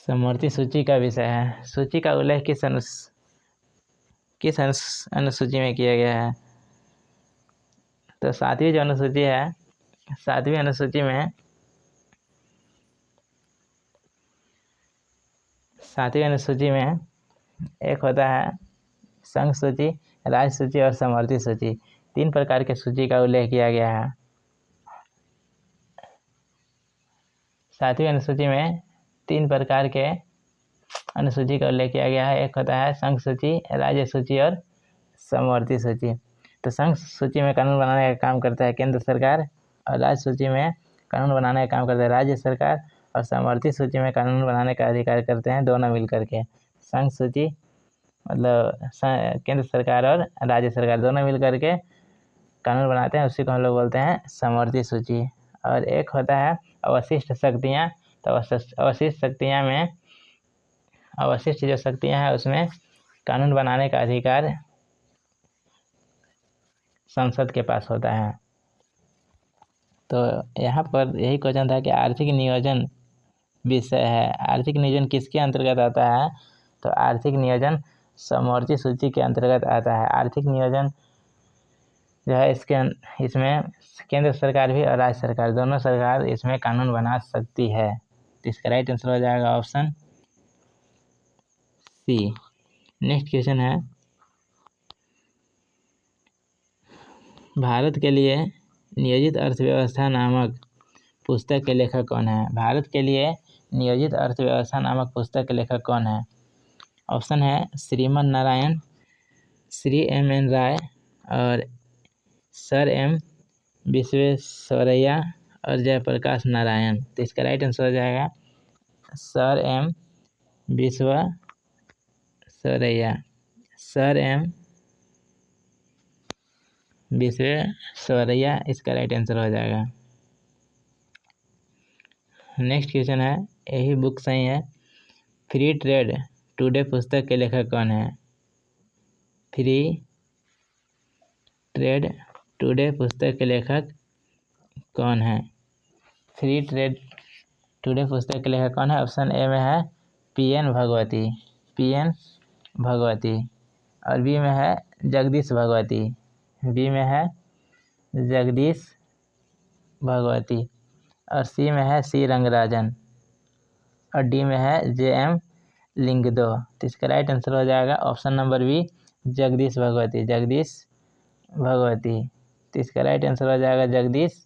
समवर्ती सूची का विषय है। सूची का उल्लेख किस अनुसूची में किया गया है? तो 7वीं जो अनुसूची है, 7वीं अनुसूची में 7वीं अनुसूची में एक होता है संघ सूची, राज्य सूची और समवर्ती सूची। 3 प्रकार के सूची का उल्लेख किया गया है। 7वीं अनुसूची में 3 प्रकार के अनुसूची का उल्लेख किया गया है। एक होता है संघ सूची, राज्य सूची और समवर्ती सूची। तो संघ सूची में कानून बनाने का काम करता है केंद्र सरकार, और राज्य सूची में कानून बनाने का काम करता है राज्य सरकार, और समवर्ती सूची में कानून बनाने का अधिकार करते हैं दोनों मिलकर के। संघ सूची मतलब केंद्र सरकार और राज्य सरकार दोनों मिलकर के कानून बनाते हैं, उसी को हम लोग बोलते हैं समवर्ती सूची। और एक होता है अवशिष्ट शक्तियाँ। तो अवशिष्ट शक्तियाँ में, अवशिष्ट जो शक्तियाँ हैं उसमें कानून बनाने का अधिकार संसद के पास होता है। तो यहाँ पर यही क्वेश्चन था कि आर्थिक नियोजन विषय है। आर्थिक नियोजन किसके अंतर्गत आता है? तो आर्थिक नियोजन समवर्ती सूची के अंतर्गत आता है। आर्थिक नियोजन जो है इसमें केंद्र सरकार भी और राज्य सरकार, दोनों सरकार इसमें कानून बना सकती है। तो इसका राइट आंसर हो जाएगा ऑप्शन सी। नेक्स्ट क्वेश्चन है भारत के लिए नियोजित अर्थव्यवस्था नामक पुस्तक के लेखक कौन है? भारत के लिए नियोजित अर्थव्यवस्था नामक पुस्तक के लेखक कौन है? ऑप्शन है श्रीमन नारायण, श्री M.N. राय और सर M. विश्वेश्वरैया और जयप्रकाश नारायण। तो इसका राइट आंसर हो जाएगा sir M. Visvesvaraya. Sir M. Visvesvaraya इसका राइट आंसर हो जाएगा। नेक्स्ट क्वेश्चन है, यही बुक सही है। फ्री ट्रेड टुडे पुस्तक के लेखक कौन है? फ्री ट्रेड टुडे पुस्तक के लेखक कौन है? फ्री ट्रेड टुडे पुस्तक के लेखक कौन है? ऑप्शन ए में है P.N. भगवती, P.N. भगवती, और बी में है जगदीश भगवती, बी में है जगदीश भगवती, और सी में है C. रंगराजन, और डी में है JM लिंगदो। तो इसका राइट आंसर हो जाएगा option number B, Jagdish Bhagwati. Jagdish Bhagwati. तो इसका राइट आंसर हो जाएगा जगदीश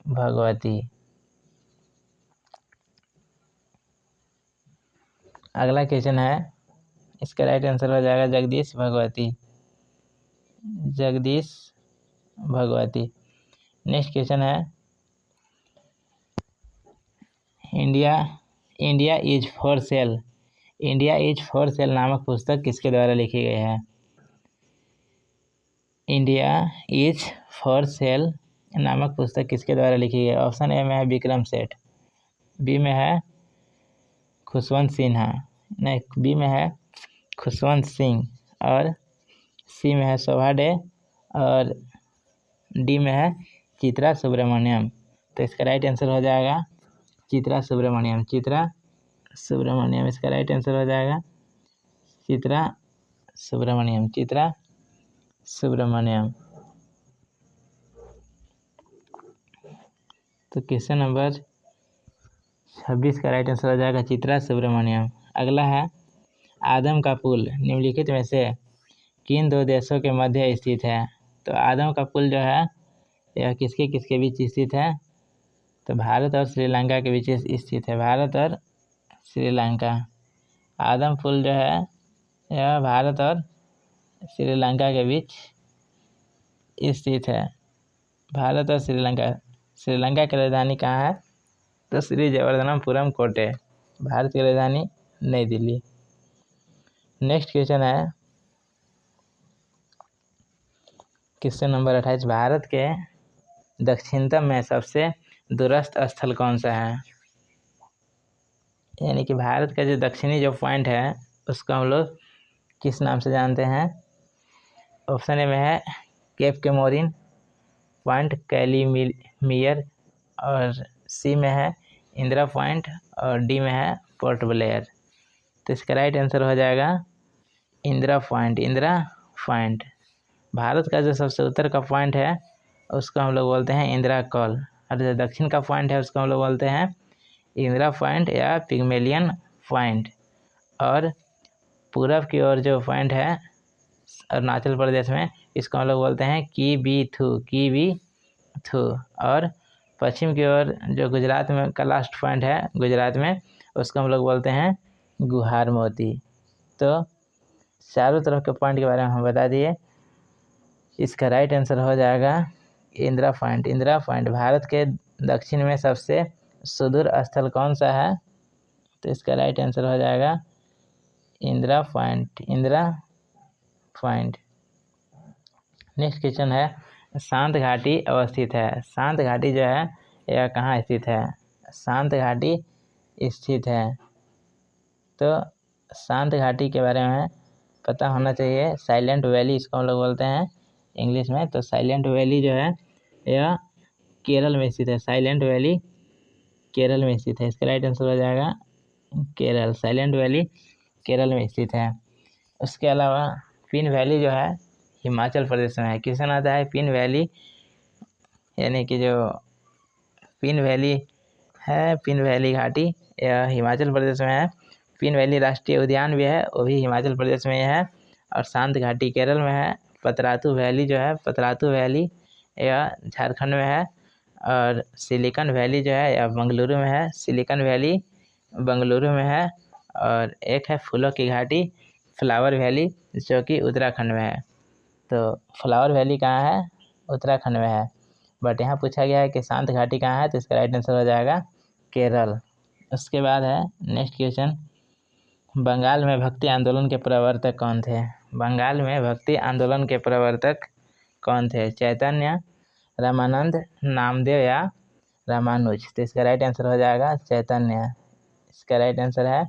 भगवती। अगला क्वेश्चन है, इसका राइट आंसर हो जाएगा जगदीश भगवती। जगदीश भगवती। नेक्स्ट क्वेश्चन है, India is for sale. India is for sale नामक पुस्तक किसके द्वारा लिखी गई है? इंडिया इज फॉर सेल नामक पुस्तक किसके द्वारा लिखी गई है? ऑप्शन ए में है विक्रम सेठ, बी में है खुशवंत सिन्हा, नहीं बी में है खुशवंत सिंह, और सी में है शोभा डे, और डी में है चित्रा सुब्रमण्यम। तो इसका राइट आंसर हो जाएगा चित्रा सुब्रमण्यम। चित्रा सुब्रमण्यम इसका राइट आंसर हो जाएगा चित्रा सुब्रमण्यम। चित्रा सुब्रमण्यम। तो क्वेश्चन नंबर 26 का राइट आंसर हो जाएगा चित्रा सुब्रमण्यम। अगला है, आदम का पुल निम्नलिखित में से किन दो देशों के मध्य स्थित है? तो आदम का पुल जो है यह किसके किसके बीच स्थित है? तो भारत और श्रीलंका के बीच स्थित है। भारत और श्रीलंका। आदम पुल जो है यह भारत और श्रीलंका के बीच स्थित है। भारत और श्रीलंका। श्रीलंका की राजधानी कहाँ है? तो श्री जगन्नाथपुरम कोटे। भारत की राजधानी नई दिल्ली। नेक्स्ट क्वेश्चन है, क्वेश्चन नंबर 28, भारत के दक्षिणतम में सबसे दूरस्थ स्थल कौन सा है? यानी कि भारत का जो दक्षिणी जो पॉइंट है उसको हम लोग किस नाम से जानते हैं? ऑप्शन ए में है केप केमोरिन, पॉइंट कैलीमियर, और सी में है इंदिरा पॉइंट, और डी में है पोर्ट ब्लेयर। तो इसका राइट आंसर हो जाएगा इंदिरा पॉइंट। इंदिरा पॉइंट। भारत का जो सबसे उत्तर का पॉइंट है उसको हम लोग बोलते हैं इंदिरा कॉल, और जो दक्षिण का पॉइंट है उसको हम लोग बोलते हैं इंदिरा पॉइंट या पिग्मेलियन पॉइंट। और पूरब की ओर जो पॉइंट है अरुणाचल प्रदेश में, इसको हम लोग बोलते हैं की बी थू। और पश्चिम की ओर जो गुजरात में का लास्ट पॉइंट है गुजरात में, उसको हम लोग बोलते हैं गुहार मोती। तो चारों तरफ के पॉइंट के बारे में हम बता दिए। इसका राइट आंसर हो जाएगा इंदिरा पॉइंट। इंदिरा पॉइंट। भारत के दक्षिण में सबसे सुदूर स्थल कौन सा है? तो इसका राइट आंसर हो जाएगा Indira point. Indira point. Next question है, शांत घाटी अवस्थित है। शांत घाटी जो है यह कहाँ स्थित है? शांत घाटी स्थित है। तो शांत घाटी के बारे में पता होना चाहिए। साइलेंट वैली इसको हम लोग बोलते हैं इंग्लिश में। तो साइलेंट वैली जो है यह केरल में स्थित है। साइलेंट वैली केरल में स्थित है। इसका राइट आंसर हो जाएगा केरल। साइलेंट वैली केरल में स्थित है। उसके अलावा पिन वैली जो है हिमाचल प्रदेश में है। क्वेश्चन आता है पिन वैली, यानी कि जो पिन वैली है, पिन वैली घाटी, यह हिमाचल प्रदेश में है। पिन वैली राष्ट्रीय उद्यान भी है, वो भी हिमाचल प्रदेश में है। और शांत घाटी केरल में है। पतरातू वैली जो है, पतरातू वैली यह झारखंड में है। और सिलिकन वैली जो है यह बेंगलुरु में है। सिलिकन वैली बेंगलुरु में है। और एक है फूलों की घाटी फ्लावर वैली, जो कि उत्तराखंड में है। तो फ्लावर वैली कहाँ है? उत्तराखंड में है। बट यहाँ पूछा गया है कि शांत घाटी कहाँ है, तो इसका राइट आंसर हो जाएगा केरल। उसके बाद है नेक्स्ट क्वेश्चन, बंगाल में भक्ति आंदोलन के प्रवर्तक कौन थे? बंगाल में भक्ति आंदोलन के प्रवर्तक कौन थे? चैतन्य, रामानंद, नामदेव या रामानुज? तो इसका राइट आंसर हो जाएगा चैतन्य। इसका राइट आंसर है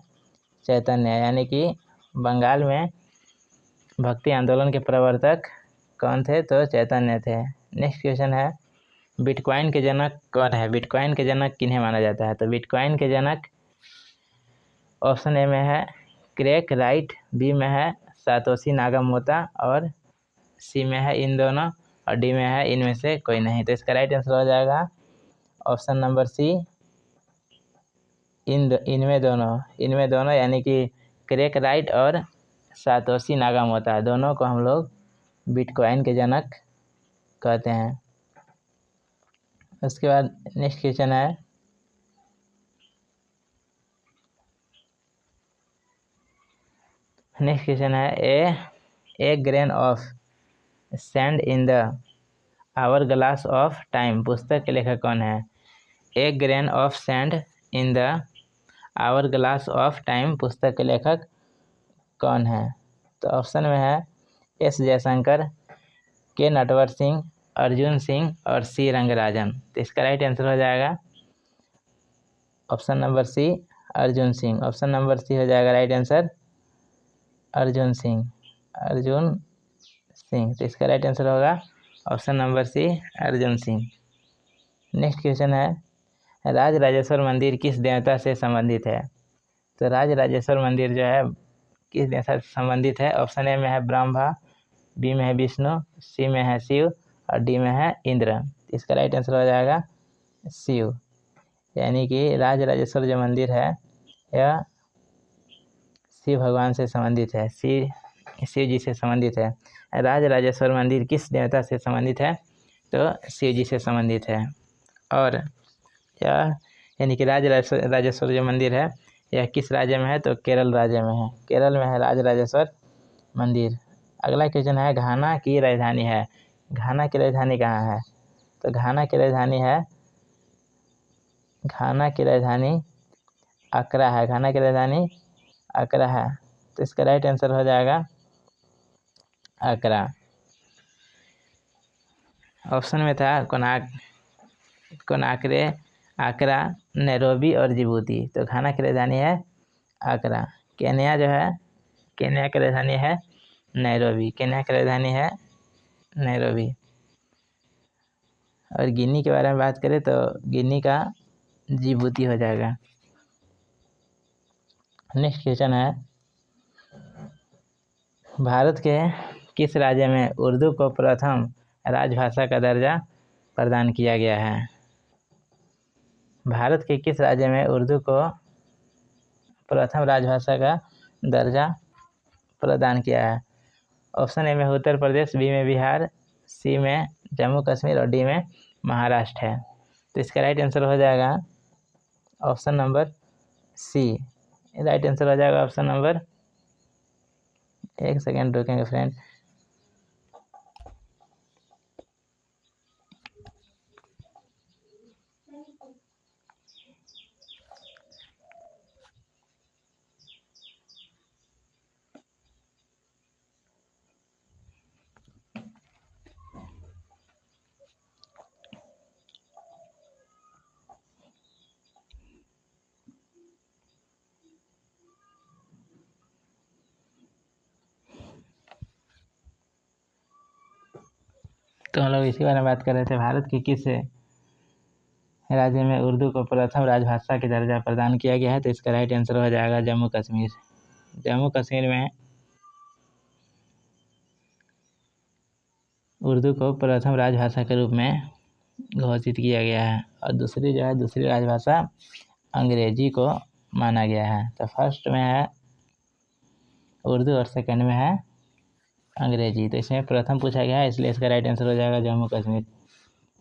चैतन्य, यानी कि बंगाल में भक्ति आंदोलन के प्रवर्तक कौन थे? तो चैतन्य थे। नेक्स्ट क्वेश्चन है, बिटकॉइन के जनक कौन है? बिटकॉइन के जनक किन्हें माना जाता है? तो बिटकॉइन के जनक ऑप्शन ए में है क्रेक राइट, बी में है सातोशी नाकामोतो, और सी में है इन दोनों, और डी में है इनमें से कोई नहीं। तो इसका राइट आंसर हो जाएगा ऑप्शन नंबर सी, इनमें दोनों यानी कि क्रैक राइट और सातोशी नाकामोटो दोनों को हम लोग बिटकॉइन के जनक कहते हैं। उसके बाद नेक्स्ट क्वेश्चन है a grain of sand in the hour glass of time पुस्तक के लेखक कौन है? A grain of sand in the hour glass of time पुस्तक के लेखक कौन है? तो ऑप्शन में है एस जयशंकर, के नटवर सिंह, अर्जुन सिंह और सी रंगराजन। तो इसका राइट आंसर हो जाएगा option number C, Arjun Singh. Option number C हो जाएगा राइट आंसर, अर्जुन सिंह। तो इसका राइट आंसर होगा option number C, Arjun Singh. Next question है राज राजेश्वर मंदिर किस देवता से संबंधित है? तो राज राजेश्वर मंदिर जो है किस देवता से संबंधित है? ऑप्शन ए में है ब्रह्मा, बी में है विष्णु, सी में है शिव और डी में है इंद्र। इसका राइट आंसर हो जाएगा शिव, यानी कि राज राजेश्वर जो मंदिर है यह शिव भगवान से संबंधित है, शिव जी से संबंधित है। राज राजेश्वर मंदिर किस देवता से संबंधित है? तो शिव जी से संबंधित है। और यह यानी कि राज राजेश्वर जो मंदिर है यह किस राज्य में है? तो केरल राज्य में है, केरल में है राज राजेश्वर मंदिर। अगला क्वेश्चन है घाना की राजधानी है, घाना की राजधानी कहाँ है? तो घाना की राजधानी अकरा है, घाना की राजधानी अकरा है। तो इसका राइट आंसर हो जाएगा अकरा। ऑप्शन में था कोनाक्रे, आकरा, नैरोबी और जिबूती। तो घाना की राजधानी है आकरा। केन्या की राजधानी है नैरोबी, केन्या की राजधानी है नैरोबी। और गिनी के बारे में बात करें तो गिनी का जिबूती हो जाएगा। नेक्स्ट क्वेश्चन है भारत के किस राज्य में उर्दू को प्रथम राजभाषा का दर्जा प्रदान किया गया है? भारत के किस राज्य में उर्दू को प्रथम राजभाषा का दर्जा प्रदान किया है? ऑप्शन ए में उत्तर प्रदेश, बी में बिहार, सी में जम्मू कश्मीर और डी में महाराष्ट्र है। तो इसका राइट आंसर हो जाएगा option number C, right answer हो जाएगा ऑप्शन नंबर, एक सेकेंड रुकेंगे फ्रेंड। तो हम लोग इसी बारे में बात कर रहे थे, भारत के किस राज्य में उर्दू को प्रथम राजभाषा के दर्जा प्रदान किया गया है? तो इसका राइट आंसर हो जाएगा जम्मू कश्मीर। जम्मू कश्मीर में उर्दू को प्रथम राजभाषा के रूप में घोषित किया गया है। और दूसरी राजभाषा अंग्रेजी को माना गया है। तो फर्स्ट में है उर्दू और सेकंड में है अंग्रेजी। तो इसमें प्रथम पूछा गया है, इसलिए इसका राइट आंसर हो जाएगा जम्मू कश्मीर।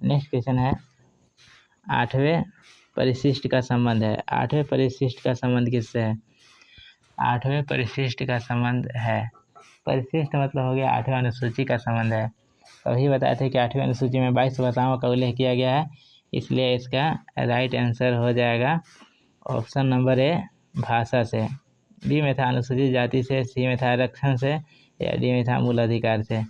नेक्स्ट क्वेश्चन है आठवें परिशिष्ट का संबंध है। आठवें परिशिष्ट का संबंध किससे है? आठवें परिशिष्ट का संबंध है, परिशिष्ट मतलब हो गया आठवें अनुसूची का संबंध है। अभी बताए थे कि आठवीं अनुसूची में 22 भाषाओं का उल्लेख किया गया है, इसलिए इसका राइट आंसर हो जाएगा ऑप्शन नंबर ए, भाषा से। बी में था अनुसूचित जाति से, सी में था आरक्षण से या डी में था मूल अधिकार से।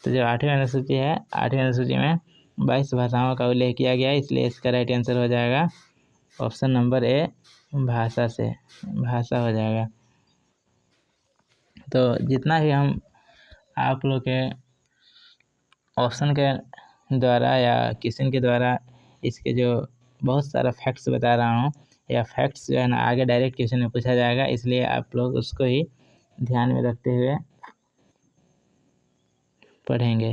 तो जो आठवीं अनुसूची है, आठवीं अनुसूची में 22 भाषाओं का उल्लेख किया गया है, इसलिए इसका राइट आंसर हो जाएगा ऑप्शन नंबर ए, भाषा से, भाषा हो जाएगा। तो जितना भी हम आप लोग के ऑप्शन के द्वारा या क्वेश्चन के द्वारा इसके जो बहुत सारा फैक्ट्स बता रहा हूँ, या फैक्ट्स जो है ना आगे डायरेक्ट क्वेश्चन में पूछा जाएगा, इसलिए आप लोग उसको ही ध्यान में रखते हुए पढ़ेंगे।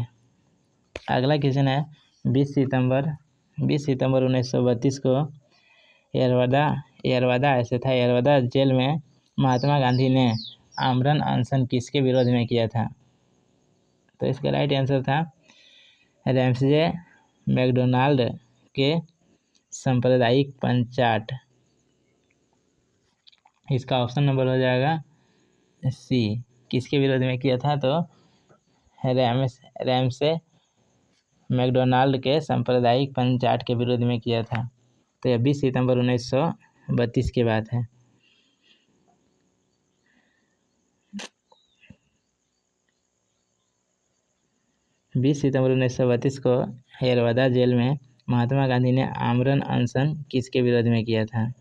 अगला क्वेश्चन है 20 सितंबर 1932 को यरवदा ऐसे था, यरवदा जेल में महात्मा गांधी ने आमरण अनशन किसके विरोध में किया था? तो इसका राइट आंसर था रैमसे मैकडोनाल्ड के सांप्रदायिक पंचाट। इसका ऑप्शन नंबर हो जाएगा सी। किसके विरोध में किया था? तो रैमसे मैकडोनाल्ड के सांप्रदायिक पंचाट के विरोध में किया था। तो यह 20 सितंबर 1932 की बात है। बीस सितंबर 1932 को यरवदा जेल में महात्मा गांधी ने आमरण अनशन किसके विरोध में किया था?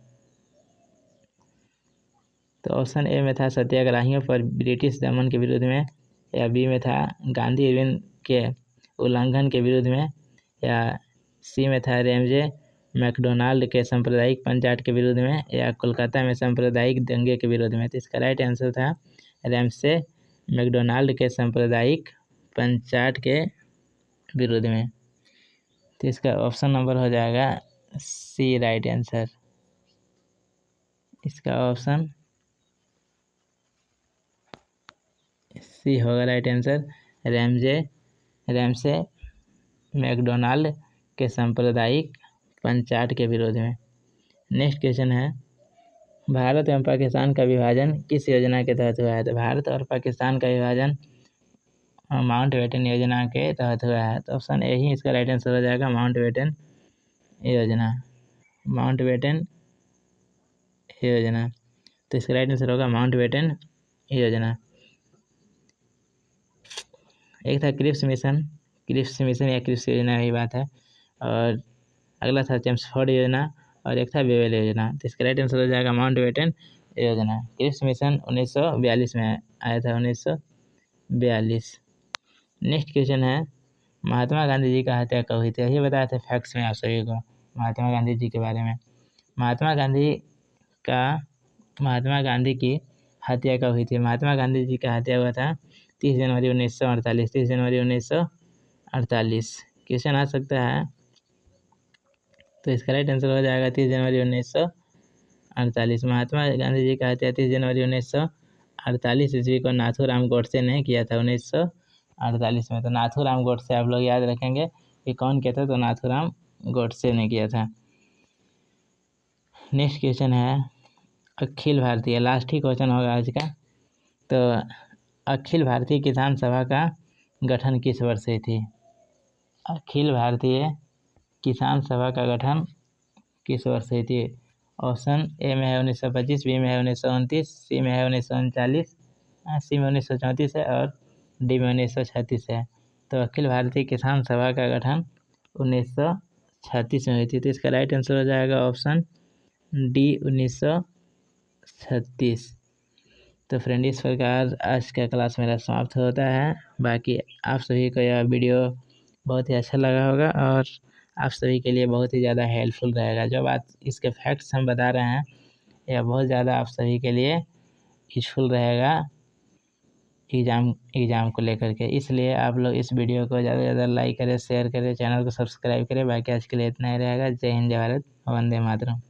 तो ऑप्शन ए में था सत्याग्रहियों पर ब्रिटिश दमन के विरोध में, या बी में था गांधी इरविन के उल्लंघन के विरोध में, या सी में था रैमसे मैकडोनाल्ड के सांप्रदायिक पंचाट के विरोध में, या कोलकाता में सांप्रदायिक दंगे के विरोध में। तो इसका राइट आंसर था रैमसे मैकडोनाल्ड के सांप्रदायिक पंचाट के विरोध में। तो इसका ऑप्शन नंबर हो जाएगा सी राइट आंसर। इसका ऑप्शन सी होगा राइट आंसर, रैमसे मैकडोनाल्ड के सांप्रदायिक पंचाट के विरोध में। नेक्स्ट क्वेश्चन है, भारत एवं पाकिस्तान का विभाजन किस योजना के तहत हुआ है? तो भारत और पाकिस्तान का विभाजन माउंटबेटन योजना के तहत हुआ है। तो ऑप्शन ए ही इसका राइट आंसर हो जाएगा, माउंटबेटन योजना। माउंटबेटन योजना, तो इसका राइट आंसर होगा माउंटबेटन योजना। एक था क्रिप्स मिशन या क्रिप्स योजना की बात है, और अगला था चेम्सफोर्ड योजना, और एक था बेवेल योजना। तो इसका राइट आंसर हो जाएगा माउंटबेटन योजना। क्रिप्स मिशन 1942 में आया था, 1942। नेक्स्ट क्वेश्चन है, महात्मा गांधी जी का हत्या कब हुई थी? ये बताया था फैक्ट्स में आप सभी को महात्मा गांधी जी के बारे में। महात्मा गांधी की हत्या कब हुई थी? महात्मा गांधी जी का हत्या हुआ था 30 जनवरी 1948। 30 जनवरी 1948 क्वेश्चन आ सकता है। तो इसका राइट आंसर हो जाएगा 30 जनवरी 1948। महात्मा गांधी जी का हत्या 30 जनवरी 1948 ईस्वी को नाथूराम गोडसे ने किया था, 1948 में। तो नाथूराम गोडसे आप लोग याद रखेंगे कि कौन किया था? तो नाथूराम गोडसे ने किया था। नेक्स्ट क्वेश्चन है, अखिल भारतीय, लास्ट ही क्वेश्चन होगा आज का। तो अखिल भारतीय किसान सभा का गठन किस वर्ष हुई थी? अखिल भारतीय किसान सभा का गठन किस वर्ष हुई थी? ऑप्शन ए में है 1925, बी में है 1929, सी में है 1939, सी में 1934 है, और डी में 1936 है। तो अखिल भारतीय किसान सभा का गठन 1936 में हुई थी। तो इसका राइट आंसर हो जाएगा ऑप्शन डी 1936। तो फ्रेंड, इस प्रकार आज का क्लास मेरा समाप्त होता है। बाकी आप सभी को यह वीडियो बहुत ही अच्छा लगा होगा, और आप सभी के लिए बहुत ही ज़्यादा हेल्पफुल रहेगा। जो बात इसके फैक्ट्स हम बता रहे हैं, यह बहुत ज़्यादा आप सभी के लिए यूजफुल रहेगा एग्ज़ाम को लेकर के। इसलिए आप लोग इस वीडियो को ज़्यादा से ज़्यादा लाइक करें, शेयर करें, चैनल को सब्सक्राइब करें। बाकी आज के लिए इतना ही रहेगा। जय हिंद, जय भारत, वंदे मातरम।